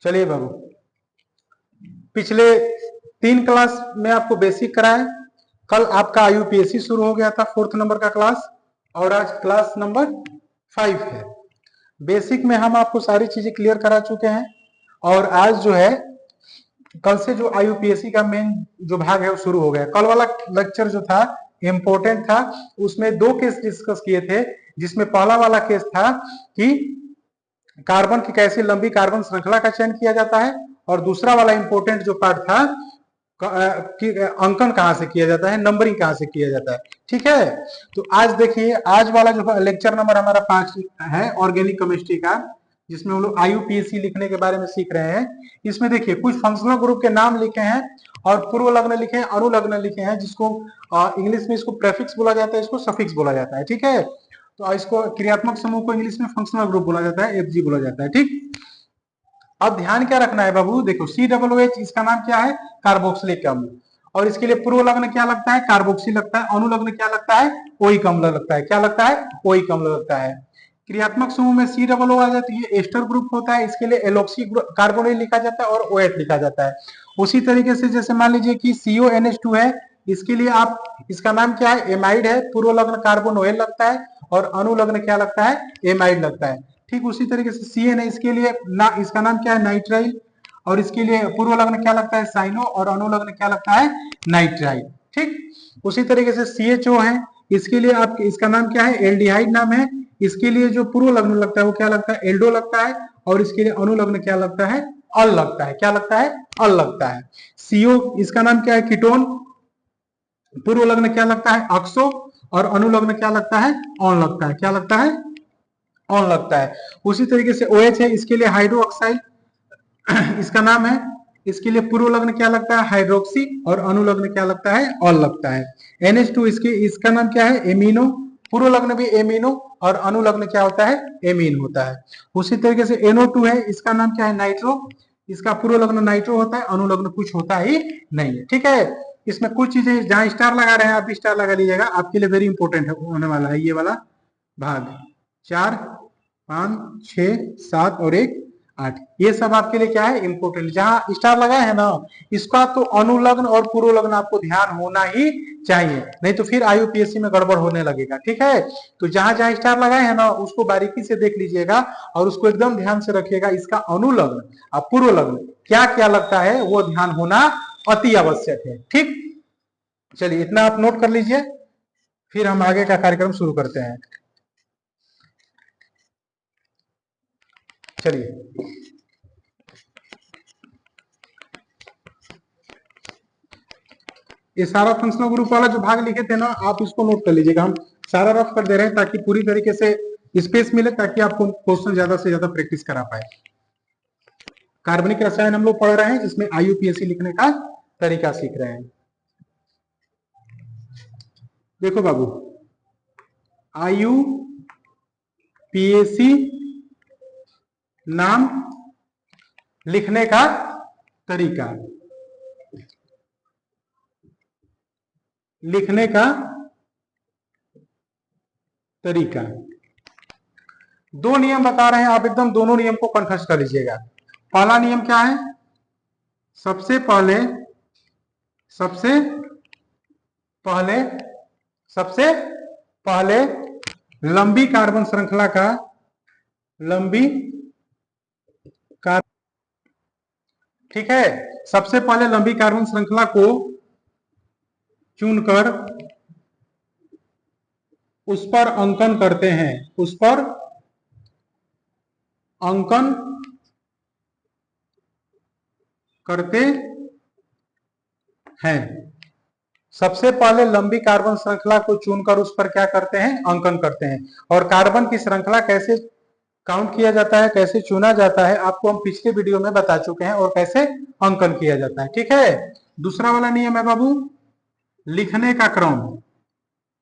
चलिए बाबू, पिछले 3 क्लास में आपको बेसिक कराए। कल आपका आईयूपीएससी शुरू हो गया था 4th नंबर का क्लास, और आज क्लास नंबर 5 है। बेसिक में हम आपको सारी चीजें क्लियर करा चुके हैं, और आज जो है कल से जो आईयूपीएससी का मेन जो भाग है वो शुरू हो गया। कल वाला लेक्चर जो था इम्पोर्टेंट था, उसमें 2 केस डिस्कस किए थे, जिसमें पहला वाला केस था कि कार्बन की कैसे लंबी कार्बन श्रृंखला का चयन किया जाता है, और दूसरा वाला इंपॉर्टेंट जो पार्ट था कि अंकन कहां से किया जाता है, नंबरिंग कहां से किया जाता है। ठीक है, तो आज देखिए, आज वाला जो लेक्चर नंबर हमारा 5 है ऑर्गेनिक केमिस्ट्री का, जिसमें हम लोग आईयूपीएससी लिखने के बारे में सीख रहे हैं। इसमें देखिए कुछ फंक्शनल ग्रुप के नाम लिखे हैं और पूर्व लग्न लिखे हैं, अनुलग्न लिखे हैं, जिसको इंग्लिश में इसको प्रेफिक्स बोला जाता है, इसको सफिक्स बोला जाता है। ठीक है, तो इसको क्रियात्मक समूह को इंग्लिश में फंक्शनल ग्रुप बोला जाता है, एफजी बोला जाता है। ठीक, अब ध्यान क्या रखना है बाबू, देखो COOH इसका नाम क्या है, कार्बोक्सिलिक अम्ल, और इसके लिए पूर्व लग्न क्या लगता है, कार्बोक्सी लगता है। अनुलग्न क्या लगता है, ओइक अम्ल लगता है। क्या लगता है, ओइक अम्ल लगता है। क्रियात्मक समूह में COO आ जाती है, एस्टर ग्रुप होता है, इसके लिए एलोक्सी कार्बोनेट लिखा जाता है और OH लिखा जाता है। उसी तरीके से जैसे मान लीजिए कि CONH2 है, इसके लिए आप इसका नाम क्या है, एमाइड है, पूर्व लग्न कार्बोनोइल लगता है, और अनुलग्न क्या लगता है, एमाइड लगता है। ठीक उसी तरीके से CN है, इसके लिए इसका नाम क्या है, नाइट्राइल, और इसके लिए पूर्व लग्न क्या लगता है, साइनो, और अनुलग्न क्या लगता है, नाइट्राइल। ठीक उसी तरीके से CHO है, इसके लिए आप इसका नाम क्या है, एल्डिहाइड नाम है, इसके लिए जो पूर्व लग्न लगता है वो क्या लगता है, एल्डो लगता है, और इसके लिए अनुलग्न क्या लगता है, अल लगता है। क्या लगता है, अल लगता है। CO इसका नाम क्या है, कीटोन, पूर्व लग्न क्या लगता है, ऑक्सो, और अनुलग्न क्या लगता है, ऑन लगता है। क्या लगता है, ऑन लगता है। उसी तरीके से OH है, इसके लिए हाइड्रो ऑक्साइड इसका नाम है, इसके लिए पूर्व लग्न क्या लगता है, हाइड्रोक्सी, और अनुलग्न क्या लगता है, ऑल लगता है। NH2 इसका नाम क्या है, एमिनो, पूर्व लग्न भी एमिनो, और अनुलग्न क्या होता है, एमीन होता है। उसी तरीके से NO2 है, इसका नाम क्या है, नाइट्रो, इसका पूर्व लग्न नाइट्रो होता है, अनुलग्न कुछ होता ही नहीं है। ठीक है, इसमें कुछ चीजें जहां स्टार लगा रहे हैं आप भी स्टार लगा लीजिएगा, आपके लिए वेरी इंपॉर्टेंट होने वाला है ये वाला भाग। 4, 5, 6, 7 और 1, 8, ये सब आपके लिए क्या है, इंपोर्टेंट। जहां स्टार लगाए है ना, इसका तो अनुलग्न और पूर्व लग्न आपको ध्यान होना ही चाहिए, नहीं तो फिर आईयूपीएससी में गड़बड़ होने लगेगा। ठीक है, तो जहां जहां स्टार लगाए है ना, उसको बारीकी से देख लीजिएगा और उसको एकदम ध्यान से रखिएगा। इसका अनुलग्न और पूर्व लग्न क्या क्या लगता है वो ध्यान होना अति आवश्यक है। ठीक, चलिए इतना आप नोट कर लीजिए, फिर हम आगे का कार्यक्रम शुरू करते हैं। चलिए, ये सारा फंक्शनल ग्रुप वाला जो भाग लिखे थे ना, आप इसको नोट कर लीजिएगा। हम सारा रफ कर दे रहे हैं ताकि पूरी तरीके से स्पेस मिले, ताकि आपको क्वेश्चन ज्यादा से ज्यादा प्रैक्टिस करा पाए। कार्बनिक रसायन हम लोग पढ़ रहे हैं, जिसमें आईयूपीएससी लिखने का तरीका सीख रहे हैं। देखो बाबू, आईयूपीएससी नाम लिखने का तरीका, लिखने का तरीका, 2 नियम बता रहे हैं, आप एकदम दोनों नियम को कंठस्थ कर लीजिएगा। पहला नियम क्या है, सबसे पहले सबसे पहले सबसे पहले लंबी कार्बन श्रृंखला का, लंबी कार्बन, ठीक है, सबसे पहले लंबी कार्बन श्रृंखला को चुनकर उस पर अंकन करते हैं, उस पर अंकन करते हैं। सबसे पहले लंबी कार्बन श्रृंखला को चुनकर उस पर क्या करते हैं, अंकन करते हैं। और कार्बन की श्रृंखला कैसे काउंट किया जाता है, कैसे चुना जाता है, आपको हम पिछले वीडियो में बता चुके हैं, और कैसे अंकन किया जाता है। ठीक है, दूसरा वाला नियम है बाबू, लिखने का क्रम।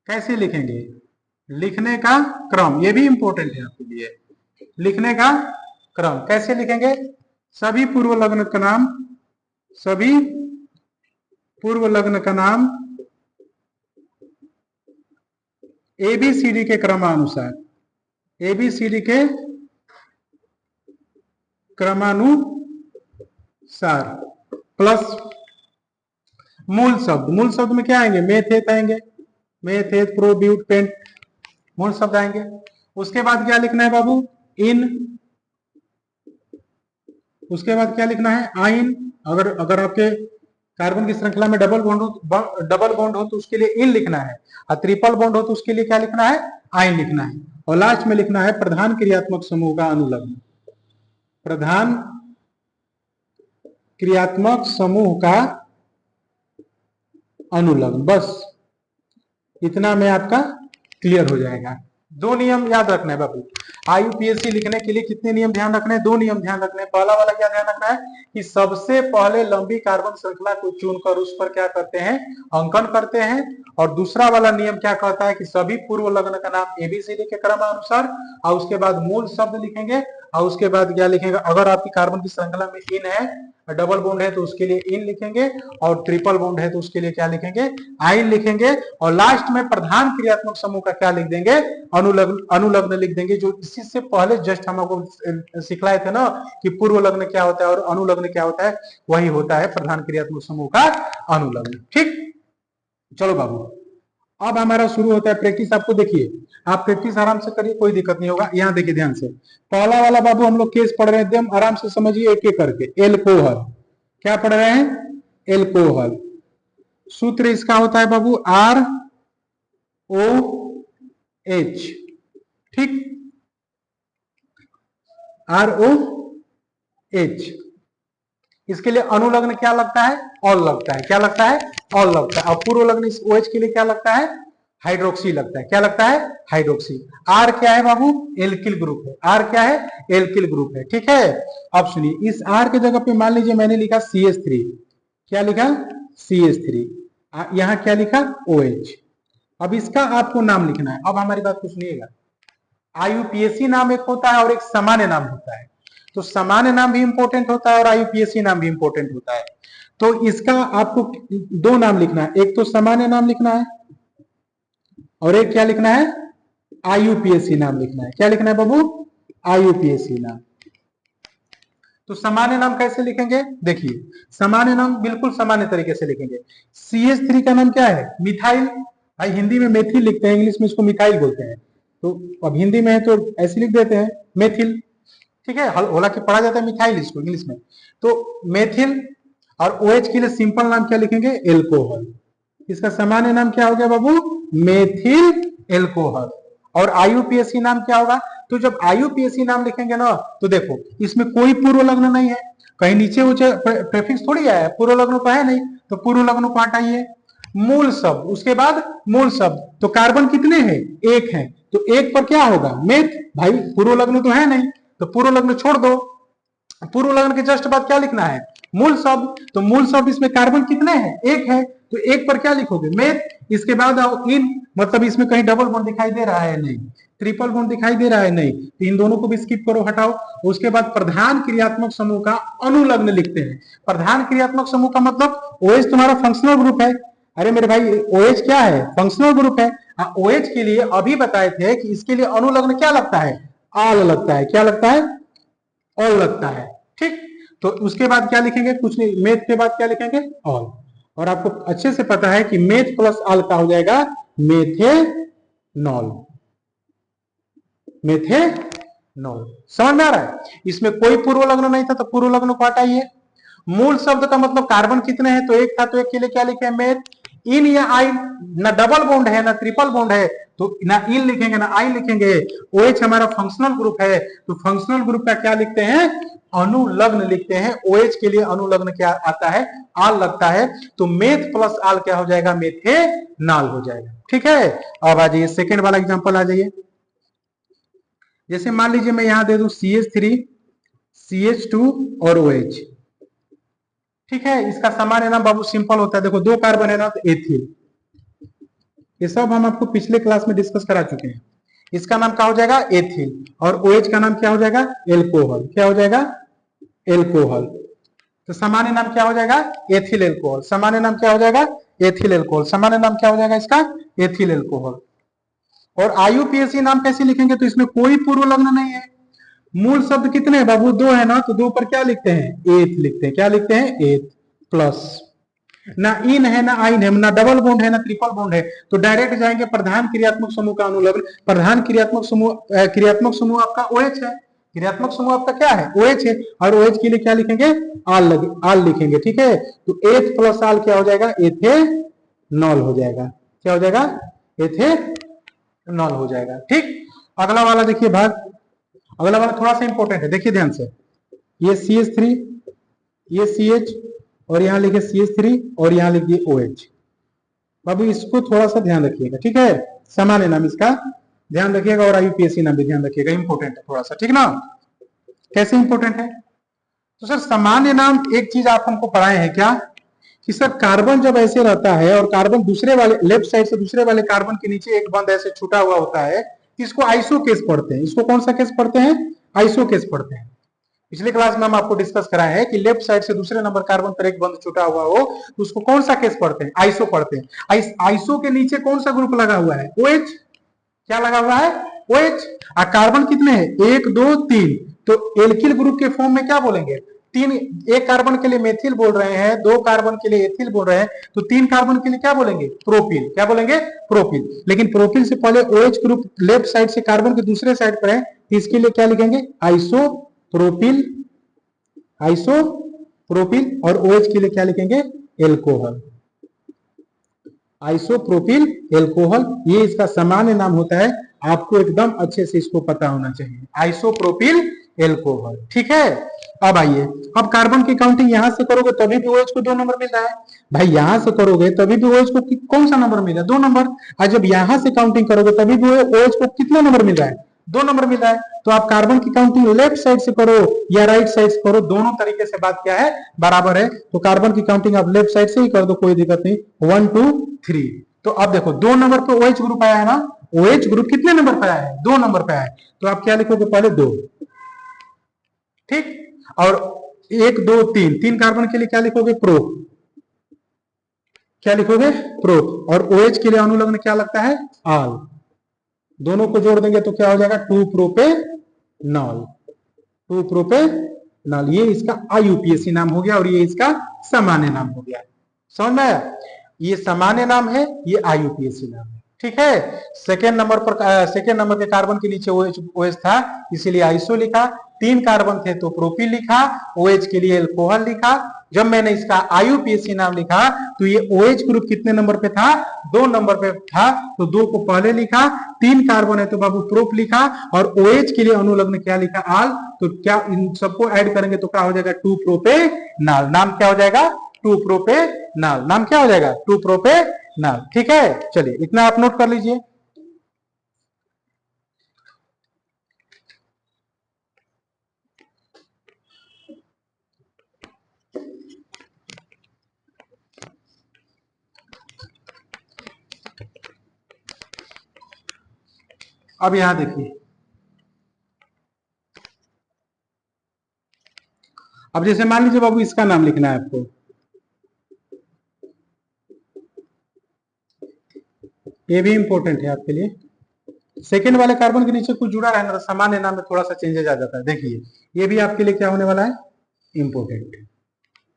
कैसे लिखेंगे, लिखने का क्रम, ये भी इंपॉर्टेंट है आपके लिए। लिखने का क्रम कैसे लिखेंगे, सभी पूर्व लग्न का नाम, सभी पूर्व लग्न का नाम ABCD के क्रमानुसार, ABCD के क्रमानुसार सार प्लस मूल शब्द में क्या आएंगे, मेथेत आएंगे, मेथेत प्रोब्यूट पेंट, मूल शब्द आएंगे। उसके बाद क्या लिखना है बाबू, इन। उसके बाद क्या लिखना है, आइन। अगर आपके कार्बन की श्रृंखला में डबल बॉन्ड हो तो उसके लिए इन लिखना है, और ट्रिपल बॉन्ड हो तो उसके लिए क्या लिखना है, आइन लिखना है। और लास्ट में लिखना है प्रधान क्रियात्मक समूह का अनुलग्न, प्रधान क्रियात्मक समूह का अनुलग्न। बस इतना में आपका क्लियर हो जाएगा। दो नियम याद रखना है बाबू, आईयूपीएससी लिखने के लिए कितने नियम ध्यान रखने हैं, दो नियम ध्यान रखने हैं। पहला वाला क्या ध्यान रखना है कि सबसे पहले लंबी कार्बन श्रृंखला को चुनकर उस पर क्या करते हैं, अंकन करते हैं। और दूसरा वाला नियम क्या कहता है कि सभी पूर्व लग्न का नाम एबीसीडी के क्रमानुसार, और उसके बाद मूल शब्द लिखेंगे, और उसके बाद क्या लिखेंगे, अगर आपकी कार्बन की श्रृंखला में इन है, डबल बॉन्ड है तो उसके लिए इन लिखेंगे, और ट्रिपल बॉन्ड है तो उसके लिए क्या लिखेंगे, आइन लिखेंगे। और लास्ट में प्रधान क्रियात्मक समूह का क्या लिख देंगे, अनुलग्न लिख देंगे। जो इसी से पहले जस्ट हम आपको सिखलाए थे ना कि पूर्व लग्न क्या होता है और अनुलग्न क्या होता है, वही होता है प्रधान क्रियात्मक समूह का अनुलग्न। ठीक, चलो बाबू अब हमारा शुरू होता है प्रैक्टिस। आपको देखिए, आप प्रैक्टिस आराम से करिए, कोई दिक्कत नहीं होगा। यहाँ देखिए ध्यान से, पहला वाला बाबू हम लोग केस पढ़ रहे हैं, एकदम आराम से समझिए एक एक करके। एल्कोहल, क्या पढ़ रहे हैं, एल्कोहल। सूत्र इसका होता है बाबू ROH। ठीक, ROH। इसके लिए अनुलग्न क्या लगता है, ऑल लगता है। क्या लगता है, ऑल लगता है। और पूर्व लग्न इस OH के लिए क्या लगता है, हाइड्रोक्सी लगता है। क्या लगता है, हाइड्रोक्सी। R क्या है बाबू, एल्किल ग्रुप है। R क्या है, एल्किल ग्रुप है। ठीक है, अब सुनिए, इस R के जगह पे मान लीजिए मैंने लिखा CH3। क्या लिखा, CH3। यहां क्या लिखा, OH। अब इसका आपको नाम लिखना है। अब हमारी बात को सुनिएगा, आईयूपीएसी नाम एक होता है और एक सामान्य नाम होता है। तो सामान्य नाम भी इंपॉर्टेंट होता है और आईयूपीएसी नाम भी इंपॉर्टेंट होता है। तो इसका आपको दो नाम लिखना है, एक तो सामान्य नाम लिखना है और एक क्या लिखना है, आईयूपीएसी नाम लिखना है। क्या लिखना है बाबू, आईयूपीएसी नाम। तो सामान्य नाम कैसे लिखेंगे, देखिए सामान्य नाम बिल्कुल सामान्य तरीके से लिखेंगे। CH3 का नाम क्या है, मिथाइल। भाई हिंदी में मेथिल लिखते हैं, इंग्लिश में इसको मिथाइल बोलते हैं। तो अब हिंदी में है तो ऐसे लिख देते हैं मेथिल। ठीक है, हालांकि पढ़ा जाता है मिथाइल इसको इंग्लिश में। तो मेथिल, और OH के लिए सिंपल नाम क्या लिखेंगे, एल्कोहल। इसका सामान्य नाम क्या हो गया बाबू, मेथिल एल्कोहल। और आईयूपीएसी नाम क्या होगा, तो जब आईयूपीएसी नाम लिखेंगे ना तो देखो इसमें कोई पूर्व लग्न नहीं है, कहीं नीचे ऊंचे प्रेफिक्स थोड़ी आया है, पूर्व लग्न तो है नहीं, तो पूर्व लग्न को हटाइए। मूल शब्द, उसके बाद मूल शब्द। तो कार्बन कितने हैं, एक है, तो एक पर क्या होगा, मेथ। भाई पूर्व लग्न तो है नहीं, तो पूर्व लग्न छोड़ दो। पूर्व लग्न के जस्ट बाद क्या लिखना है, मूल शब्द। तो मूल शब्द इसमें कार्बन कितने हैं, एक है, तो एक पर क्या लिखोगे, मेथ। इसके बाद आओ इन, मतलब इसमें कहीं डबल बॉन्ड दिखाई दे रहा है नहीं, ट्रिपल बॉन्ड दिखाई दे रहा है नहीं, तो इन दोनों को भी स्किप करो, हटाओ। उसके बाद प्रधान क्रियात्मक समूह का अनुलग्न लिखते हैं। प्रधान क्रियात्मक समूह का मतलब OH तुम्हारा फंक्शनल ग्रुप है। अरे मेरे भाई OH क्या है, फंक्शनल ग्रुप है। OH के लिए अभी बताए थे कि इसके लिए अनुलग्न क्या लगता है, ऑल लगता है। क्या लगता है, ऑल लगता है। ठीक, तो उसके बाद क्या लिखेंगे, कुछ नहीं, मेथ के बाद क्या लिखेंगे, ऑल। और आपको अच्छे से पता है कि मेथ प्लस ऑल का हो जाएगा मेथेनॉल। मेथेनॉल, समझ में आ रहा है। इसमें कोई पूर्व लग्न नहीं था तो पूर्व लग्न को हटाइए। मूल शब्द का मतलब कार्बन कितने हैं, तो एक था, तो एक के लिए क्या लिखे, मेथ। इन या आइन, ना डबल बॉन्ड है ना ट्रिपल बॉन्ड है, तो ना इन लिखेंगे ना आइन लिखेंगे। OH हमारा फंक्शनल ग्रुप है, तो फंक्शनल ग्रुप का क्या लिखते हैं, अनुलग्न लिखते हैं। OH के लिए अनुलग्न क्या आता है, आल लगता है। तो मेथ प्लस आल क्या हो जाएगा, मेथेनॉल हो जाएगा। ठीक है, अब आ जाइए सेकेंड वाला एग्जांपल आ जाइए। जैसे मान लीजिए मैं यहां दे दूं CH3, CH2 और OH। ठीक है, इसका सामान्य नाम बाबू सिंपल होता है। देखो दो कार्बन है ना, तो एथिल। ये सब हम आपको पिछले क्लास में डिस्कस करा चुके हैं। इसका नाम क्या हो जाएगा, एथिल। और OH का नाम क्या हो जाएगा, एल्कोहल। क्या हो जाएगा, एल्कोहल। तो सामान्य नाम क्या हो जाएगा, एथिल एल्कोहल। सामान्य नाम क्या हो जाएगा, एथिल एल्कोहल। सामान्य नाम क्या हो जाएगा इसका, एथिल एल्कोहल। और आईयूपीएसी नाम कैसे लिखेंगे, तो इसमें कोई पूर्व लग्न नहीं है, मूल शब्द कितने हैं बाबू? दो है ना, तो दो पर क्या लिखते हैं? एथ लिखते हैं। क्या लिखते हैं? एथ प्लस। ना इन है ना आइन है, ना डबल बॉन्ड है ना ट्रिपल बॉन्ड है, तो डायरेक्ट जाएंगे प्रधान क्रियात्मक समूह का अनुलग्न। प्रधान क्रियात्मक समूह आपका OH है। क्रियात्मक समूह आपका क्या है? OH है। और OH के लिए क्या लिखेंगे? आल लिखेंगे। ठीक है, तो एथ प्लस आल क्या हो जाएगा? एथेनॉल हो जाएगा। क्या हो जाएगा? एथेनॉल हो जाएगा। ठीक, अगला वाला देखिए भाग। अगला वाला थोड़ा सा इंपॉर्टेंट है, देखिए ध्यान से। ये CH3, ये CH, और यहां लिखिए CH3 और यहां लिखिए OH। बाबू इसको थोड़ा सा ध्यान रखिएगा, ठीक है? सामान्य नाम इसका ध्यान रखिएगा और IUPAC नाम भी ध्यान रखिएगा, इंपॉर्टेंट है थोड़ा सा, ठीक ना? कैसे इंपॉर्टेंट है? तो सर सामान्य नाम एक चीज आप हमको पढ़ाए हैं क्या, कि सर कार्बन जब ऐसे रहता है और कार्बन दूसरे वाले लेफ्ट साइड से दूसरे वाले कार्बन के नीचे एक बंद ऐसे छूटा हुआ होता है, इसको आइसो केस पढ़ते हैं। इसको कौन सा केस पढ़ते हैं? आइसो केस पढ़ते हैं। पिछले क्लास में हम आपको डिस्कस कराए हैं कि लेफ्ट साइड से दूसरे नंबर कार्बन पर एक बंद छूटा हुआ हो तो उसको कौन सा केस पढ़ते हैं? आइसो पढ़ते हैं। आइसो के नीचे कौन सा ग्रुप लगा हुआ है? OH। क्या लगा हुआ है? OH। और कार्बन कितने हैं? 1 2 3, तो एल्किल ग्रुप के फॉर्म में क्या बोलेंगे? तीन। एक कार्बन के लिए मेथिल बोल रहे हैं, दो कार्बन के लिए एथिल बोल रहे हैं, तो तीन कार्बन के लिए क्या बोलेंगे? प्रोपिल। क्या बोलेंगे? प्रोपिल। लेकिन प्रोपिल से पहले OH ग्रुप लेफ्ट साइड से कार्बन के दूसरे साइड पर है, इसके लिए क्या लिखेंगे? Iso propyl. Iso propyl. और OH के लिए क्या लिखेंगे? एल्कोहल। आइसोप्रोपिल एल्कोहल, ये इसका सामान्य नाम होता है। आपको एकदम अच्छे से इसको पता होना चाहिए, आइसोप्रोपिल एल्कोहल। ठीक है, अब आइए, अब कार्बन की काउंटिंग यहां से करोगे तभी भी OH को 2 नंबर मिल रहा है भाई। यहां से करोगे तभी भी OH को कौन सा नंबर मिल रहा है? 2 नंबर। और जब यहां से काउंटिंग करोगे तभी भी OH को कितना नंबर मिल रहा है? 2 नंबर मिल रहा है। तो आप कार्बन की काउंटिंग लेफ्ट साइड से करो या राइट साइड से करो, दोनों तरीके से बात क्या है? बराबर है। तो कार्बन की काउंटिंग आप लेफ्ट साइड से ही कर दो, कोई दिक्कत नहीं। 1 2 3। तो अब देखो 2 नंबर पे OH ग्रुप आया है ना। OH ग्रुप कितने नंबर पे आया है? 2 नंबर पे आया है। तो आप क्या लिखोगे? पहले 2। ठीक, और 1 2 3, 3 कार्बन के लिए क्या लिखोगे? प्रो। क्या लिखोगे? प्रो। और OH के लिए अनुलग्न क्या लगता है? आल। दोनों को जोड़ देंगे तो क्या हो जाएगा? 2 प्रोपेनॉल। 2 प्रोपेनॉल। ये इसका IUPAC नाम हो गया और ये इसका सामान्य नाम हो गया। समझ में आया? ये सामान्य नाम है, ये IUPAC नाम है। ठीक है, सेकेंड नंबर के कार्बन के नीचे OH था, इसीलिए आइसो लिखा। 3 कार्बन थे तो प्रोपिल लिखा। OH के लिए एल्कोहल लिखा। जब मैंने इसका IUPAC नाम लिखा तो ये OH ग्रुप कितने नंबर पे था? 2 नंबर पे था, तो 2 को पहले लिखा। 3 कार्बन है तो बाबू प्रोप लिखा, और OH के लिए अनुलग्न क्या लिखा? आल। तो क्या इन सबको ऐड करेंगे तो क्या हो जाएगा? 2 प्रोपेनॉल। नाम क्या हो जाएगा? 2 प्रोपेनॉल। नाम क्या हो जाएगा? 2 प्रोपेनॉल। ठीक है, चलिए इतना आप नोट कर लीजिए। अब यहां देखिए, अब जैसे मान लीजिए बाबू इसका नाम लिखना है आपको, ये भी इंपॉर्टेंट है आपके लिए। सेकेंड वाले कार्बन के नीचे कुछ जुड़ा रहना, सामान्य नाम में थोड़ा सा चेंजेस आ जाता है। देखिए ये भी आपके लिए क्या होने वाला है? इंपॉर्टेंट।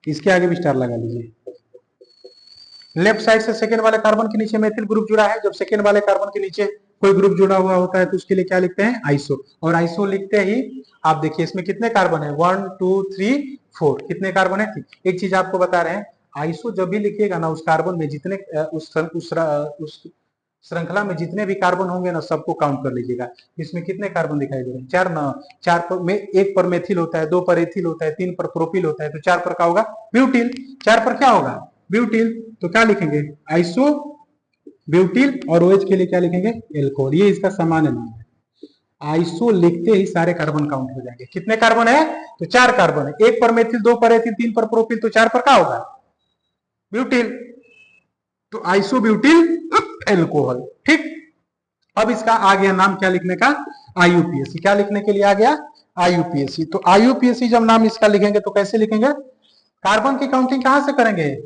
इसके आगे भी स्टार लगा लीजिए। लेफ्ट साइड से सेकेंड वाले कार्बन के नीचे मेथिल ग्रुप जुड़ा है। जब सेकेंड वाले कार्बन के नीचे कोई ग्रुप जुड़ा हुआ होता है तो उसके लिए क्या लिखते हैं? आइसो। और आइसो लिखते ही आप देखिए इसमें कितने कार्बन है? 1 2 3 4। कितने कार्बन है? एक चीज आपको बता रहे हैं, आइसो जब भी लिखिएगा ना, उस कार्बन में जितने उस श्रृंखला में जितने भी कार्बन होंगे ना, सबको काउंट कर लीजिएगा। इसमें कितने कार्बन दिखाई दे रहे हैं? 4 ना। 4 पर में 1 पर मेथिल होता है, 2 पर एथिल होता है, 3 पर प्रोपिल होता है, तो 4 पर क्या होगा? ब्यूटिल। 4 पर क्या होगा? ब्यूटिल। तो क्या लिखेंगे? Iso butyl. और OH के लिए क्या लिखेंगे? एल्कोहल। ये इसका सामान्य नाम है। आइसो लिखते ही सारे कार्बन काउंट हो जाएंगे। कितने कार्बन है? तो 4 कार्बन है। 1 पर मेथिल, 2 पर एथिल, 3 पर प्रोपिल, तो 4 पर क्या होगा? ब्यूटिल। तो आइसो ब्यूटिल एल्कोहल। ठीक, अब इसका आ गया नाम क्या लिखने का? IUPAC। क्या लिखने के लिए आ गया? IUPAC। तो IUPAC जब नाम इसका लिखेंगे तो कैसे लिखेंगे? कार्बन की काउंटिंग कहां से करेंगे?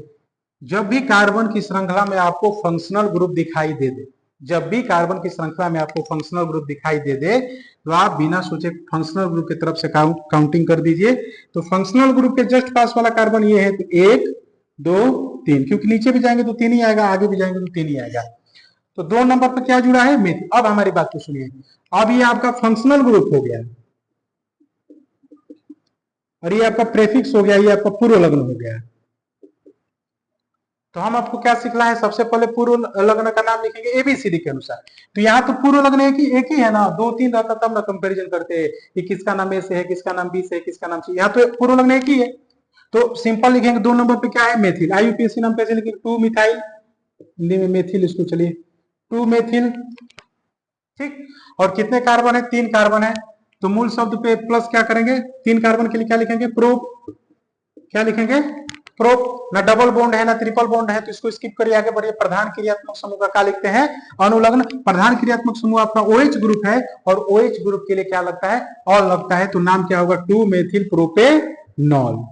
जब भी कार्बन की श्रृंखला में आपको फंक्शनल ग्रुप दिखाई दे दे, जब भी कार्बन की श्रृंखला में आपको फंक्शनल ग्रुप दिखाई दे दे तो आप बिना सोचे फंक्शनल ग्रुप की तरफ से काउंटिंग कर दीजिए। तो फंक्शनल ग्रुप के जस्ट पास वाला कार्बन ये है, तो 1 2 3, क्योंकि नीचे भी जाएंगे तो 3 ही आएगा, आगे भी जाएंगे तो 3 ही आएगा। तो 2 नंबर पर क्या जुड़ा है, मेथिल। अब हमारी बात को सुनिए, अब ये आपका फंक्शनल ग्रुप हो गया और ये आपका प्रेफिक्स हो गया, ये आपका पूर्व लग्न हो गया। तो हम आपको क्या सिखला है, सबसे पहले पूर्व लग्न का नाम लिखेंगे एबीसीडी के अनुसार। तो यहाँ तो पूर्व लग्न एक ही है ना, 2 3 रहता तब ना कंपैरिजन करते हैं कि किसका नाम ए से है, किसका नाम बी से है, किसका नाम सी। यहाँ तो पूर्व लग्न एक ही है, तो सिंपल लिखेंगे। 2 नंबर पे क्या है, मेथिल। आईयूपीएसी नाम कैसे लिखेंगे, 2 मिथाइल, हिंदी में मेथिल इसको, चलिए 2 मेथिल, ठीक। और कितने कार्बन है, 3 कार्बन है, तो मूल शब्द पे प्लस क्या करेंगे, 3 कार्बन के लिए क्या लिखेंगे, प्रोप। क्या लिखेंगे, प्रोप। ना डबल बॉन्ड है ना ट्रिपल बॉन्ड है, तो इसको स्किप करिए, आगे बढ़िए। प्रधान क्रियात्मक समूह का क्या लिखते हैं, अनुलग्न। प्रधान क्रियात्मक समूह आपका OH ग्रुप है और OH ग्रुप के लिए क्या लगता है, ऑल लगता है, तो नाम क्या होगा, 2 मेथिल प्रोपेनॉल।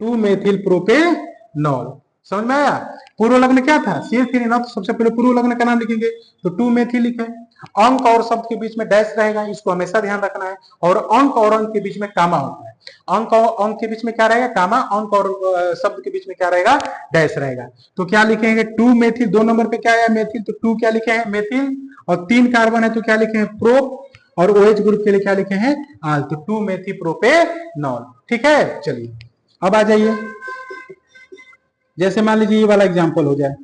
2 methyl propanol. समझ में आया। पूर्व लग्न क्या था, CH3 ना, तो सबसे पहले पूर्व लग्न का नाम लिखेंगे, तो 2 मेथिल लिखे। अंक और शब्द के बीच में डैश रहेगा, इसको हमेशा ध्यान रखना है। और अंक और अंक के बीच में कामा होता है। अंक और अंक के बीच में क्या रहेगा, कामा। अंक और शब्द के बीच में क्या रहेगा, डैश रहेगा। तो क्या लिखेंगे, 2 मेथिल। 2 नंबर पे क्या है, मेथिल, तो 2 क्या लिखे हैं, मेथिल। और 3 कार्बन है तो क्या लिखे हैं, प्रोप। और OH ग्रुप के लिए क्या लिखे हैं, आल। तो 2 मेथी प्रोपेनॉल, ठीक है। चलिए अब आ जाइए, जैसे मान लीजिए ये वाला एग्जांपल हो जाए,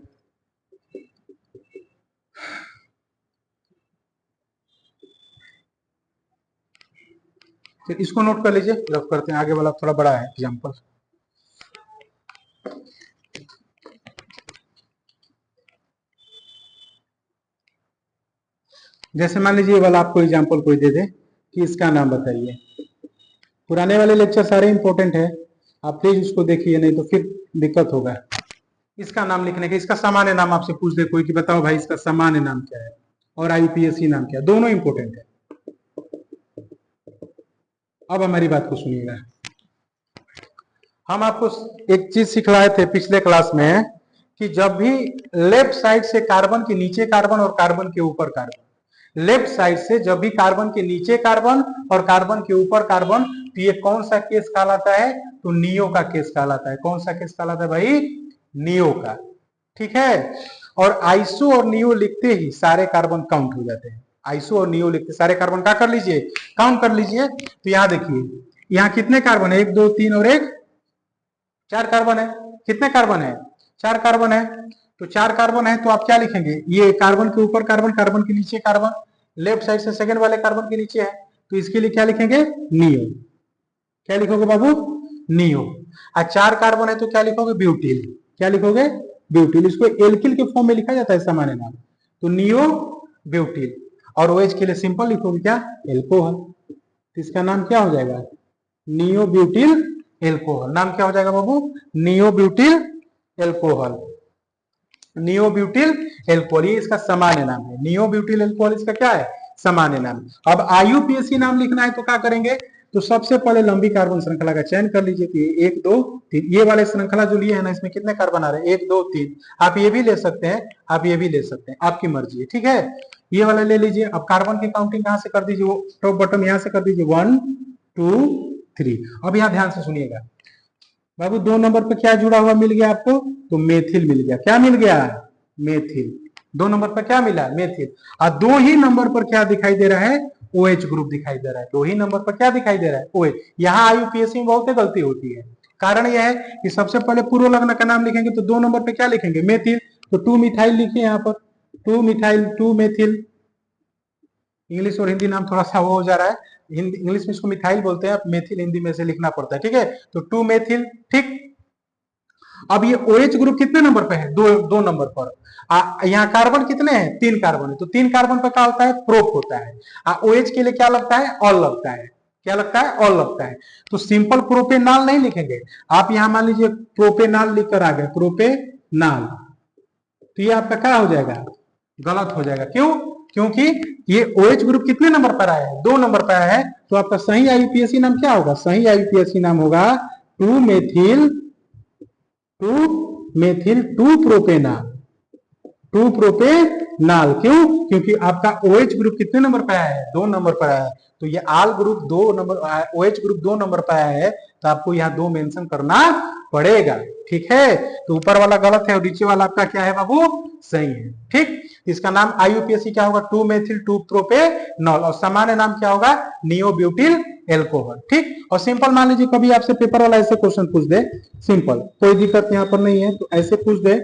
फिर इसको नोट कर लीजिए, रफ करते हैं, आगे वाला थोड़ा बड़ा है एग्जांपल। जैसे मान लीजिए ये वाला आपको एग्जांपल कोई दे दे कि इसका नाम बताइए। पुराने वाले लेक्चर सारे इंपॉर्टेंट है, आप प्लीज उसको देखिए, नहीं तो फिर दिक्कत होगा। इसका नाम लिखने का, इसका सामान्य नाम आपसे पूछ दे कोई कि बताओ भाई इसका सामान्य नाम क्या है और आईयूपीएसी नाम क्या है, दोनों इंपॉर्टेंट है। अब हमारी बात को सुनिएगा, हम आपको एक चीज सिखलाए थे पिछले क्लास में कि जब भी लेफ्ट साइड से कार्बन के नीचे कार्बन और कार्बन के ऊपर कार्बन, लेफ्ट साइड से जब भी कार्बन के नीचे कार्बन और कार्बन के ऊपर कार्बन, तो ये कौन सा केस कहलाता है, तो नियो का केस कहलाता है। कौन सा केस कहलाता है भाई, नियो का, ठीक है। और आइसो और नियो लिखते ही सारे कार्बन काउंट हो जाते हैं। आइसो और नियो लिखते सारे कार्बन क्या कर लीजिए, काउंट कर लीजिए। तो यहां देखिए, यहाँ कितने कार्बन है, 1 2 3 और 1, 4 कार्बन है। कितने कार्बन है, 4 कार्बन है। तो 4 कार्बन है तो आप क्या लिखेंगे, ये कार्बन के ऊपर कार्बन, कार्बन के नीचे कार्बन, लेफ्ट साइड से सेकंड वाले कार्बन के नीचे है, तो इसके लिए क्या लिखेंगे, नियो। क्या लिखोगे बाबू, नियो। और 4 कार्बन है तो क्या लिखोगे, ब्यूटिल। क्या लिखोगे, ब्यूटिल। इसको एल्किल के फॉर्म में लिखा जाता है सामान्य नाम, तो नियो ब्यूटिल। और OH के लिए सिंपल लिखोगे क्या, एल्कोहल। तो इसका नाम क्या हो जाएगा, नियो ब्यूटिल एल्कोहल। नाम क्या हो जाएगा बाबू, neo butyl alcohol. Neo butyl alcohol, ये इसका सामान्य नाम है। नियो ब्यूटिल एल्कोहल इसका क्या है, सामान्य नाम। अब आईयूपीएसी नाम लिखना है तो क्या करेंगे, तो सबसे पहले लंबी कार्बन श्रृंखला का चयन कर लीजिए कि 1 2 3, ये वाले श्रृंखला जो लिए है ना, इसमें कितने कार्बन आ रहे हैं, 1 2 3। आप ये भी ले सकते हैं, आप ये भी ले सकते हैं, आपकी मर्जी है, ठीक है। ये वाला ले लीजिए। अब कार्बन की काउंटिंग कहां से कर दीजिए, वो टॉप बटन यहां से कर दीजिए, 1 2 3। अब यहाँ ध्यान से सुनिएगा बाबू, 2 नंबर पे क्या जुड़ा हुआ मिल गया आपको, तो मेथिल मिल गया। क्या मिल गया, मेथिल। 2 नंबर पर क्या मिला, मेथिल। और 2 ही नंबर पर क्या दिखाई दे रहा है, OH ग्रुप दिखाई दे रहा है। 2 ही नंबर पर क्या दिखाई दे रहा है, OH। यहाँ आईयूपीएसी में बहुत गलती होती है। कारण यह है कि सबसे पहले पूर्व लग्न का नाम लिखेंगे तो 2 नंबर पे क्या लिखेंगे, मेथिल। तो 2 मिथाइल लिखिए यहाँ पर, 2 मिथाइल, 2 मेथिल। इंग्लिश और हिंदी नाम थोड़ा सा वो हो जा रहा है, हिंदी इंग्लिश में इसको मिथाइल बोलते हैं, मेथिल हिंदी में से लिखना पड़ता है, ठीक है। तो 2 मेथिल, ठीक। अब ये OH ग्रुप कितने नंबर पे है, 2 नंबर पर। यहाँ कार्बन कितने हैं, 3 कार्बन है, तो 3 कार्बन पर क्या होता है, प्रोप होता है। OH के लिए क्या लगता है, ऑल लगता है। क्या लगता है, ऑल लगता है। तो सिंपल प्रोपेनाल नहीं लिखेंगे आप, यहां मान लीजिए प्रोपेनाल लिखकर आ गए, प्रोपेनाल, तो ये आपका क्या हो जाएगा, गलत हो जाएगा। क्यों, क्योंकि ये OH ग्रुप कितने नंबर पर आया है, 2 नंबर पर आया है। तो आपका सही आईयूपीएसी नाम क्या होगा, सही आईयूपीएसी नाम होगा 2 मेथिल 2 मेथिल 2 प्रोपेनाल, 2 प्रोपेनॉल। क्यों? क्योंकि आपका OH ग्रुप कितने नंबर पे आया है? 2 नंबर पर आया है। तो ये आल ग्रुप 2 नंबर, OH ग्रुप 2 नंबर पर आया है, तो आपको यहाँ 2 मेंशन करना पड़ेगा। ठीक है, तो ऊपर वाला गलत है और नीचे वाला आपका क्या है बाबू? सही है। ठीक, इसका नाम IUPAC क्या होगा? 2 मेथिल 2 प्रोपेनॉल, और सामान्य नाम क्या होगा? नियोब्यूटिल एल्कोहल। ठीक, और सिंपल मान लीजिए कभी आपसे पेपर वाला ऐसे क्वेश्चन पूछ दे, सिंपल, कोई दिक्कत यहाँ पर नहीं है, तो ऐसे पूछ दे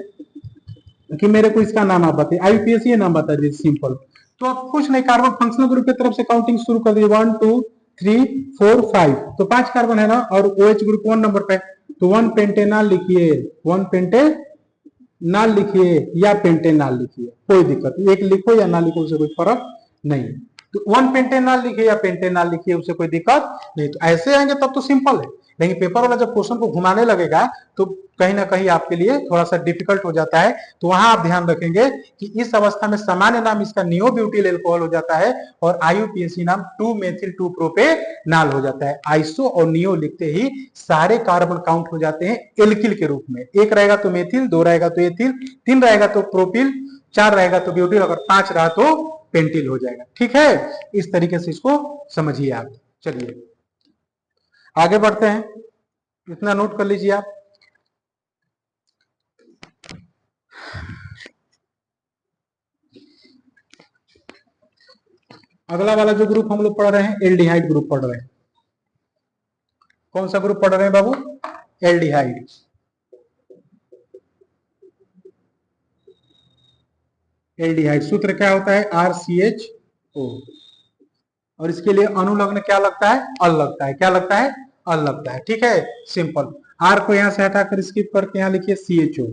कि मेरे को इसका नाम आप बताइए, IUPAC ये नाम बता दीजिए, सिंपल। तो आप कुछ नहीं, कार्बन फंक्शनल ग्रुप की तरफ से काउंटिंग शुरू कर दीजिए, 1 2 3 4 5, तो 5 कार्बन है ना, और OH ग्रुप 1 नंबर पे, तो 1 पेंटेनॉल लिखिए, 1 पेंटेनॉल लिखिए या पेंटेनॉल लिखिए, कोई दिक्कत नहीं, एक लिखो या ना लिखो उससे कोई फर्क नहीं। तो 1 पेंटेनॉल लिखिए या पेंटेनॉल लिखिए, उससे कोई दिक्कत नहीं। तो ऐसे आएंगे तब तो सिंपल है, लेकिन पेपर वाला जब क्वेश्चन को घुमाने लगेगा तो कहीं ना कहीं आपके लिए थोड़ा सा डिफिकल्ट हो जाता है। तो वहां आप ध्यान रखेंगे कि इस अवस्था में सामान्य नाम इसका नियोब्यूटिल एल्कोहल हो जाता है और IUPAC नाम 2 मेथिल 2 प्रोपेनॉल हो जाता है। आइसो और नियो लिखते ही सारे कार्बन काउंट हो जाते हैं एल्किल के रूप में। 1 रहेगा तो मेथिल, 2 रहेगा तो एथिल, 3 रहेगा तो प्रोपिल, 4 रहेगा तो ब्यूटिल, अगर 5 रहा तो पेंटिल हो जाएगा। ठीक है, इस तरीके से इसको समझिए आप। चलिए आगे बढ़ते हैं, इतना नोट कर लीजिए आप। अगला वाला जो ग्रुप हम लोग पढ़ रहे हैं, एल्डिहाइड ग्रुप पढ़ रहे हैं। कौन सा ग्रुप पढ़ रहे हैं बाबू? एल्डिहाइड। एल्डिहाइड सूत्र क्या होता है? RCHO, और इसके लिए अनुलग्न क्या लगता है? अल लगता है। क्या लगता है? अल लगता है। ठीक है, सिंपल। R को यहां से हटाकर स्किप करके यहां लिखिए CHO।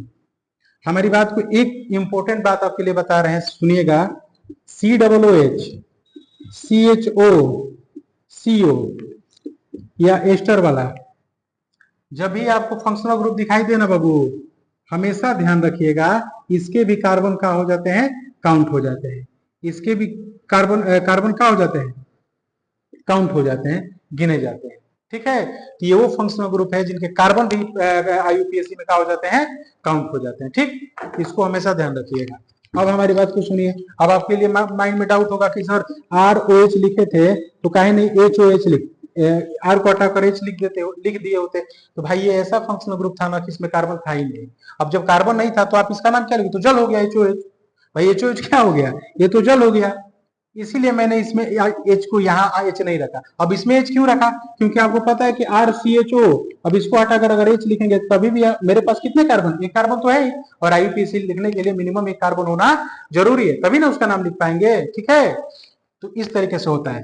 हमारी बात को एक इंपॉर्टेंट बात आपके लिए बता रहे हैं, सुनिएगा। COOH, CHO, CO या एस्टर वाला जब भी आपको फंक्शनल ग्रुप दिखाई दे ना बाबू, हमेशा ध्यान रखिएगा इसके भी कार्बन का हो जाते हैं, काउंट हो जाते हैं। इसके भी कार्बन का हो जाते हैं, काउंट हो जाते हैं, गिने जाते हैं। ठीक है, तो ये वो फंक्शनल ग्रुप है जिनके कार्बन भी IUPAC में क्या हो जाते हैं? काउंट हो जाते हैं। ठीक, इसको हमेशा ध्यान रखिएगा। अब हमारी बात को सुनिए। अब आपके लिए माइंड में डाउट होगा कि सर ROH लिखे थे तो काहे नहीं HOH R को हटाकर H लिख दिए होते। तो भाई ये ऐसा फंक्शनल ग्रुप था ना कि इसमें कार्बन था ही नहीं। अब जब कार्बन नहीं था तो आप इसका नाम क्या लिखे? तो जल हो गया HOH। भाई HOH क्या हो गया? ये तो जल हो गया। इसीलिए मैंने इसमें H को यहाँ H नहीं रखा। अब इसमें H क्यों रखा? क्योंकि आपको पता है कि RCHO, अब इसको हटाकर अगर H लिखेंगे तभी भी मेरे पास कितने कार्बन? एक कार्बन तो है ही, और IUPAC लिखने के लिए मिनिमम एक कार्बन होना जरूरी है, तभी ना उसका नाम लिख पाएंगे। ठीक है, तो इस तरीके से होता है।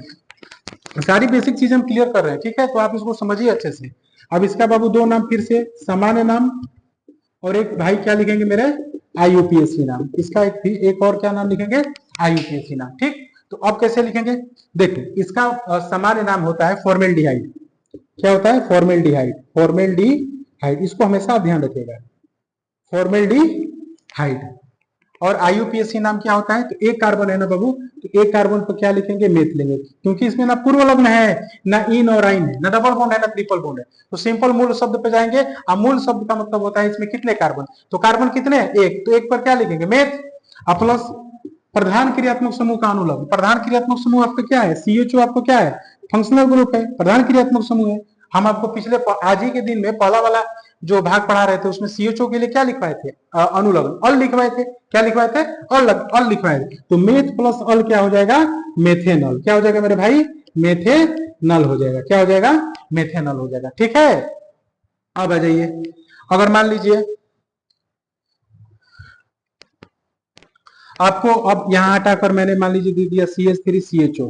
सारी बेसिक चीज हम क्लियर कर रहे हैं। ठीक है, तो आप इसको समझिए अच्छे से। अब इसका बाबू 2 नाम फिर से, सामान्य नाम, और एक भाई क्या लिखेंगे मेरे? IUPAC नाम। इसका एक और क्या नाम लिखेंगे? IUPAC नाम। ठीक, तो अब कैसे लिखेंगे? देखिए, इसका सामान्य नाम होता है फॉर्मेल्डिहाइड। क्या होता है? फॉर्मेल्डिहाइड। फॉर्मेल्डिहाइड, इसको हमेशा ध्यान रखिएगा, फॉर्मेल्डिहाइड। और IUPAC नाम क्या होता है? तो एक कार्बन है ना बाबू, तो एक कार्बन पर क्या लिखेंगे? मेथ लेंगे, क्योंकि इसमें ना पूर्व लग्न है, ना इन और आइन है, ना डबल बॉन्ड है, ना ट्रिपल बॉन्ड है। तो सिंपल मूल शब्द पे जाएंगे। अब मूल शब्द का मतलब होता है इसमें कितने कार्बन, तो कार्बन कितने हैं? एक, तो एक पर क्या लिखेंगे? मेथ। प्लस प्रधान क्रियात्मक समूह का अनुलग्न। प्रधान क्रियात्मक समूह आपका क्या है? CHO आपको क्या है? फंक्शनल ग्रुप है, प्रधान क्रियात्मक समूह है। हम आपको पिछले आज ही के दिन में पहला वाला जो भाग पढ़ा रहे थे उसमें CHO के लिए क्या लिखवाए थे? अनुलग्न, अल लिखवाए थे। क्या लिखवाए थे? अल लिखवाए थे। तो मेथ प्लस अल क्या हो जाएगा? मेथेनॉल। क्या हो जाएगा मेरे भाई? मेथेनॉल हो जाएगा। क्या हो जाएगा? मेथेनॉल हो जाएगा। ठीक है, अब आ जाइए। अगर मान लीजिए आपको अब यहां हटाकर मैंने मान लीजिए दे दिया CH3 CHO।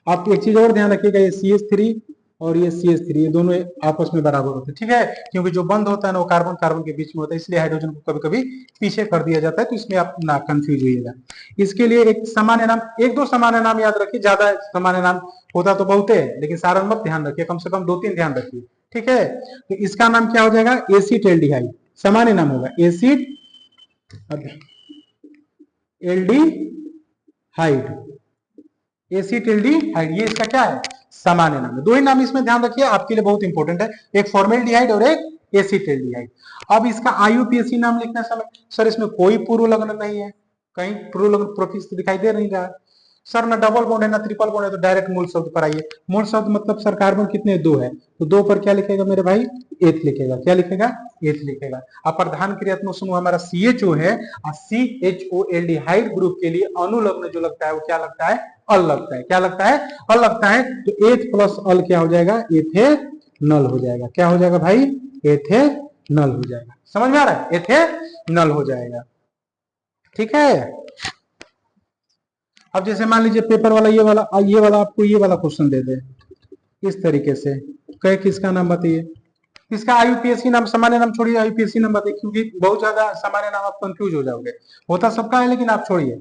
आप एक चीज और ध्यान रखिएगा, ये CH3 और ये CH3 ये दोनों आपस में बराबर होते हैं। ठीक है, क्योंकि जो बंद होता है ना वो कार्बन कार्बन के बीच में होता है, इसलिए हाइड्रोजन को कभी कभी पीछे कर दिया जाता है। तो इसमें आप ना कंफ्यूज होइएगा। इसके लिए एक सामान्य नाम, एक दो सामान्य नाम याद रखिए, ज्यादा सामान्य नाम होता तो बहुत है, लेकिन सारा मत ध्यान रखिए, कम से कम 2-3 ध्यान रखिए। ठीक है, तो इसका नाम क्या हो जाएगा? एसिटेल्डिहाइड। सामान्य नाम होगा एसिड एल्डिहाइड। एसिटेल्डिहाइड, ये इसका क्या है? सामान्य नाम है। दो ही नाम इसमें ध्यान रखिए, आपके लिए बहुत इंपॉर्टेंट है, एक फॉर्मेल्डिहाइड और एक एसिटेल्डिहाइड। अब इसका IUPAC नाम लिखने समय, सर इसमें कोई पूर्व लग्न नहीं है, कहीं प्रोफिक्स तो दिखाई दे नहीं रहा है। सर ना डबल बॉन्ड है ना ट्रिपल बॉन्ड है, तो डायरेक्ट मूल शब्द पर आइए। मूल शब्द मतलब सर कार्बन कितने, 2 है, तो 2 पर क्या लिखेगा मेरे भाई, एथ लिखेगा। क्या लिखेगा, एथ लिखेगा। अब प्रधान क्रियात्मक समूह हमारा CHO है, और CHO एल्डिहाइड ग्रुप के लिए अनुलग्न जो लगता है वो क्या लगता है, अल लगता है। क्या लगता है, अल लगता है। तो एथ प्लस अल क्या हो जाएगा, एथेनॉल हो जाएगा। क्या हो जाएगा भाई, एथेनॉल हो जाएगा। समझ में आ रहा है, एथेनॉल हो जाएगा। ठीक है। अब जैसे मान लीजिए पेपर वाला ये वाला आपको ये वाला क्वेश्चन दे दे इस तरीके से, कहे किसका नाम बताइए। इसका IUPAC नाम, सामान्य नाम छोड़िए, IUPAC नाम बताइए, क्योंकि बहुत ज्यादा सामान्य नाम आप कंफ्यूज हो जाओगे। होता सबका है लेकिन आप छोड़िए।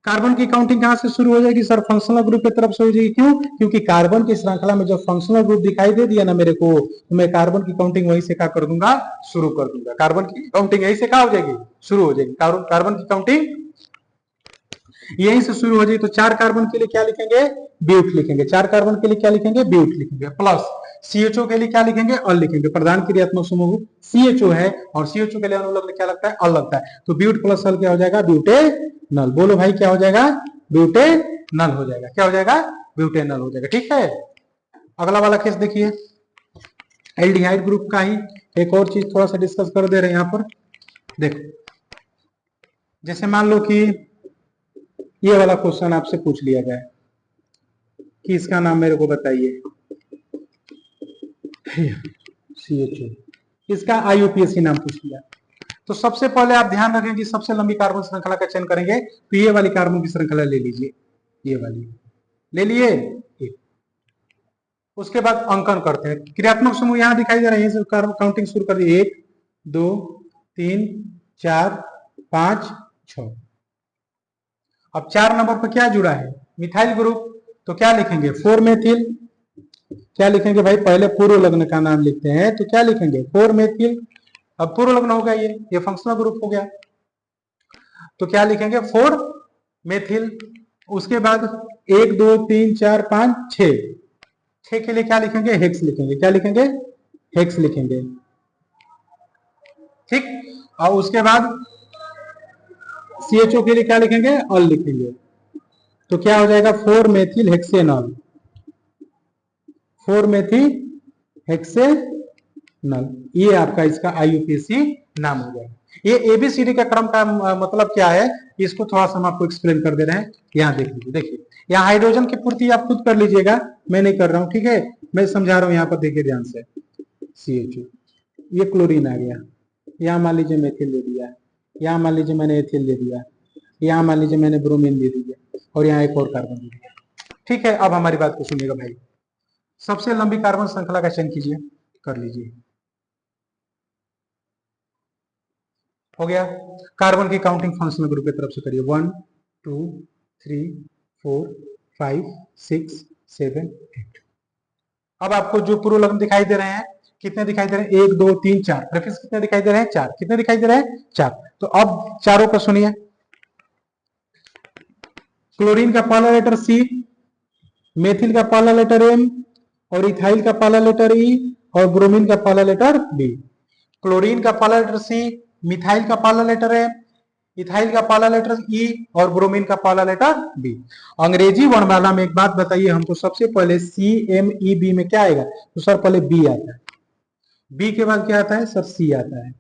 कार्बन की काउंटिंग कहां से शुरू हो जाएगी, सर फंक्शनल ग्रुप की तरफ से हो जाएगी। क्यों, क्योंकि कार्बन की श्रृंखला में जब फंक्शनल ग्रुप दिखाई दे दिया ना मेरे को, तो मैं कार्बन की काउंटिंग वहीं से क्या कर दूंगा, शुरू कर दूंगा। कार्बन की काउंटिंग यहीं से क्या हो जाएगी, शुरू हो जाएगी। कार्बन की काउंटिंग यहीं से शुरू हो जाए। तो 4 कार्बन के लिए क्या लिखेंगे, ब्यूट लिखेंगे। 4 कार्बन के लिए क्या लिखेंगे, ब्यूट लिखेंगे। प्लस CHO के लिए क्या लिखेंगे, अल लिखेंगे। प्रधान क्रियात्मक समूह CHO है, और CHO के लिए अनुलग्न क्या लगता है, अल लगता है। तो ब्यूट प्लस अल क्या हो जाएगा, ब्यूटेनॉल। बोलो भाई क्या हो जाएगा, ब्यूटेनॉल हो जाएगा। क्या हो जाएगा, ब्यूटेनॉल हो जाएगा। ठीक है। अगला वाला केस देखिए, एल्डिहाइड ग्रुप का ही एक और चीज थोड़ा सा डिस्कस कर दे रहे हैं यहाँ पर। देखो जैसे मान लो कि ये वाला क्वेश्चन आपसे पूछ लिया जाए कि इसका नाम मेरे को बताइए, CHO, इसका IUPAC नाम पूछ लिया। तो सबसे पहले आप ध्यान रखें कि सबसे लंबी कार्बन श्रृंखला का चयन करेंगे, तो ये वाली कार्बन की श्रृंखला ले लीजिए, ये वाली ले लिए। उसके बाद अंकन करते हैं। क्रियात्मक समूह यहां दिखाई दे रहे हैं, काउंटिंग शुरू कर दिए। 1 2 3 4 5 6। अब 4 नंबर पर क्या जुड़ा है, मिथाइल ग्रुप। तो क्या लिखेंगे, 4 मेथिल। क्या लिखेंगे भाई, पहले पूर्व लग्न का नाम लिखते हैं, तो क्या लिखेंगे, 4 मेथिल। अब पूर्व लग्न हो गया, ये फंक्शनल ग्रुप हो गया, तो क्या लिखेंगे, 4 मेथिल। उसके बाद 1 2 3 4 5 6, 6 के लिए क्या लिखेंगे, हेक्स लिखेंगे। क्या लिखेंगे, हेक्स लिखेंगे। ठीक। और उसके बाद CHO के लिए क्या लिखेंगे, अल लिखेंगे। तो क्या हो जाएगा, 4 मेथिल हेक्सेनॉल। 4 मेथिल हेक्सेनॉल, ये आपका इसका IUPAC नाम हो जाएगा। ये ABCD का क्रम का मतलब क्या है, इसको थोड़ा सा हम आपको एक्सप्लेन कर दे रहे हैं। यहाँ देख लीजिए, देखिए यहाँ हाइड्रोजन की पूर्ति आप खुद कर लीजिएगा, मैं नहीं कर रहा हूं। ठीक है, मैं समझा रहा हूं, यहाँ पर देखिए ध्यान से। CHO, ये क्लोरीन आ गया, यहाँ मान लीजिए मेथिल दे दिया, यहाँ मान लीजिए मैंने एथिल दे दिया, यहाँ मान लीजिए मैंने ब्रोमीन दे दिया, और यहाँ एक और कार्बन दे दिया। ठीक है, अब हमारी बात को सुनिएगा भाई। सबसे लंबी कार्बन श्रृंखला का चयन कीजिए, कर लीजिए। हो गया। कार्बन की काउंटिंग फंक्शनल ग्रुप की तरफ से करिए, 1 2 3 4 5 6 7 8। अब आपको जो पूर्व लग्न दिखाई दे रहे हैं, कितने दिखाई दे रहे हैं, 1 2 3 4। प्रेफिक्स कितने दिखाई दे रहे हैं, 4। कितने दिखाई दे रहे हैं, 4। तो अब चारों को सुनिए। क्लोरीन का पहला लेटर C, मेथिल का पहला लेटर M, और इथाइल का पहला लेटर E, और ब्रोमीन का पहला लेटर B। क्लोरीन का पहला लेटर C, मिथाइल का पहला लेटर M, इथाइल का पहला लेटर E, और ब्रोमीन का पहला लेटर B। अंग्रेजी वर्णमाला में एक बात बताइए हमको, सबसे पहले CMEB में क्या आएगा, तो सर पहले B आता है, B के बाद क्या आता है सर, C आता है,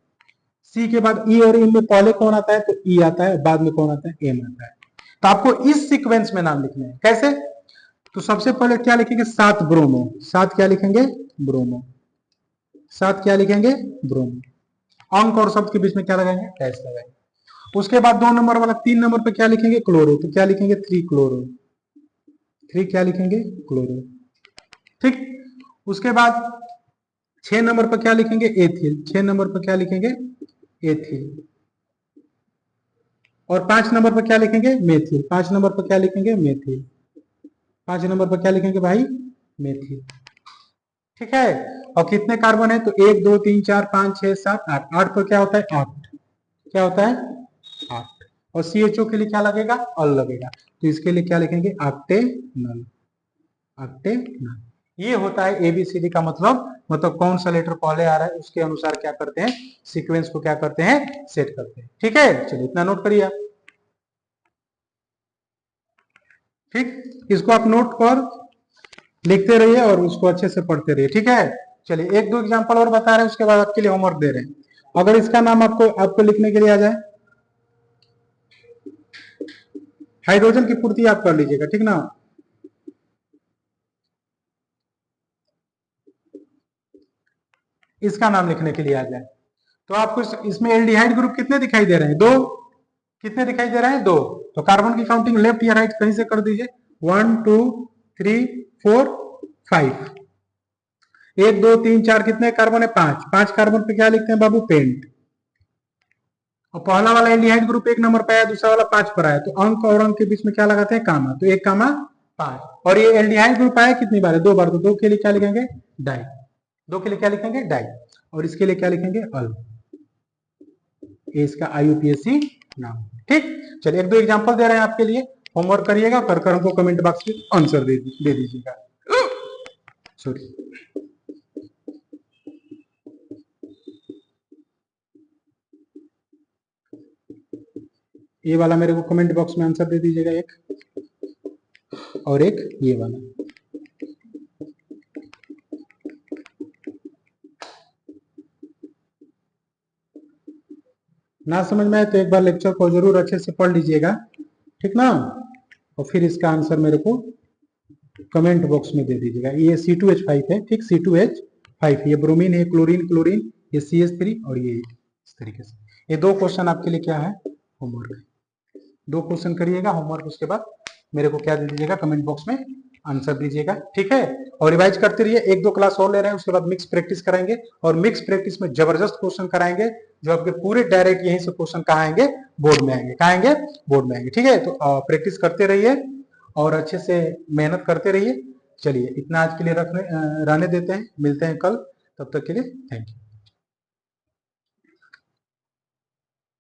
C के बाद E और M में पहले कौन आता है, तो E आता है, बाद में कौन आता है, M आता है। तो आपको इस सीक्वेंस में नाम लिखने हैं। कैसे, तो सबसे पहले क्या लिखेंगे, 7 ब्रोमो। 7 क्या लिखेंगे, ब्रोमो। 7 क्या लिखेंगे, ब्रोमो। अंक और शब्द के बीच में क्या लगाएंगे, डैश लगाएंगे। उसके बाद 2 नंबर वाला 3 नंबर पे क्या लिखेंगे, क्लोरो। तो क्या लिखेंगे, 3 क्लोरो। 3 क्या लिखेंगे, क्लोरो। ठीक। उसके बाद 6 नंबर पर क्या लिखेंगे, एथिल। 6 नंबर पर क्या लिखेंगे, एथिल। और 5 नंबर पर क्या लिखेंगे, मेथिल। 5 नंबर पर क्या लिखेंगे, मेथिल। 5 नंबर पर क्या लिखेंगे भाई, मेथिल। ठीक है। और कितने कार्बन है, तो 1 2 3 4 5 6 7 8। 8 पर क्या होता है, 8। क्या होता है, 8। और CHO के लिए क्या लगेगा, अल लगेगा। तो इसके लिए क्या लिखेंगे, ऑक्टेनॉल। ऑक्टेनॉल। ये होता है ABCD का मतलब कौन सा लेटर पहले आ रहा है उसके अनुसार क्या करते हैं, सीक्वेंस को क्या करते हैं, सेट करते हैं। ठीक है, चलिए इतना नोट करिए आप। ठीक, इसको आप नोट पर लिखते रहिए और उसको अच्छे से पढ़ते रहिए, ठीक है। चलिए एक दो एग्जांपल और बता रहे हैं, उसके बाद आपके लिए होमवर्क दे रहे हैं। अगर इसका नाम आपको लिखने के लिए आ जाए, हाइड्रोजन की पूर्ति आप कर लीजिएगा, ठीक ना। इसका नाम लिखने के लिए आ जाए तो आपको इसमें एल्डिहाइड ग्रुप कितने दिखाई दे रहे हैं? दो। कितने दिखाई दे रहे हैं? दो। तो कार्बन की काउंटिंग लेफ्ट या राइट कहीं से कर दीजिए। 1 2 3 4 5। 1 2 3 4 कितने कार्बन है? 5। 5 कार्बन पे क्या लिखते हैं बाबू? पेंट। और पहला वाला एल्डिहाइड ग्रुप 1 नंबर पे आया, दूसरा वाला 5 पर आया, तो अंक और अंक के बीच में क्या लगाते हैं? कामा। तो 1 कामा 5। और ये एल्डिहाइड ग्रुप आया कितनी बार है? 2 बार। तो 2 के लिए क्या लिखेंगे? डाई। 2 के लिए क्या लिखेंगे? डाई। और इसके लिए क्या लिखेंगे? अल। ये इसका आईयूपीएसी नाम, ठीक। चलिए एक दो एग्जांपल दे रहे हैं आपके लिए, होमवर्क करिएगा, कर हमको कमेंट बॉक्स में आंसर दे दीजिएगा। सॉरी, ये वाला मेरे को कमेंट बॉक्स में आंसर दे दीजिएगा एक, और एक ये वाला। ना समझ में आए तो एक बार लेक्चर को जरूर अच्छे से पढ़ लीजिएगा, ठीक ना। और फिर इसका आंसर मेरे को कमेंट बॉक्स में दे दीजिएगा। ये C2H5 है, ठीक, C2H5। ये ब्रोमीन है, क्लोरीन क्लोरीन, ये CH3, और ये इस तरीके से। ये दो क्वेश्चन आपके लिए क्या है? होमवर्क। 2 क्वेश्चन करिएगा होमवर्क, उसके बाद मेरे को क्या दे दीजिएगा? कमेंट बॉक्स में आंसर दीजिएगा, ठीक है। और रिवाइज करते रहिए, 1-2 क्लास और ले रहे हैं, उसके बाद मिक्स प्रैक्टिस कराएंगे। और मिक्स प्रैक्टिस में जबरदस्त क्वेश्चन कराएंगे, जो आपके पूरे डायरेक्ट यहीं से क्वेश्चन कहाँ आएंगे? बोर्ड में आएंगे। कहाँ आएंगे? बोर्ड में आएंगे, ठीक है। तो प्रैक्टिस करते रहिए और अच्छे से मेहनत करते रहिए। चलिए इतना आज के लिए रहने देते हैं, मिलते हैं कल, तब तक के लिए थैंक यू।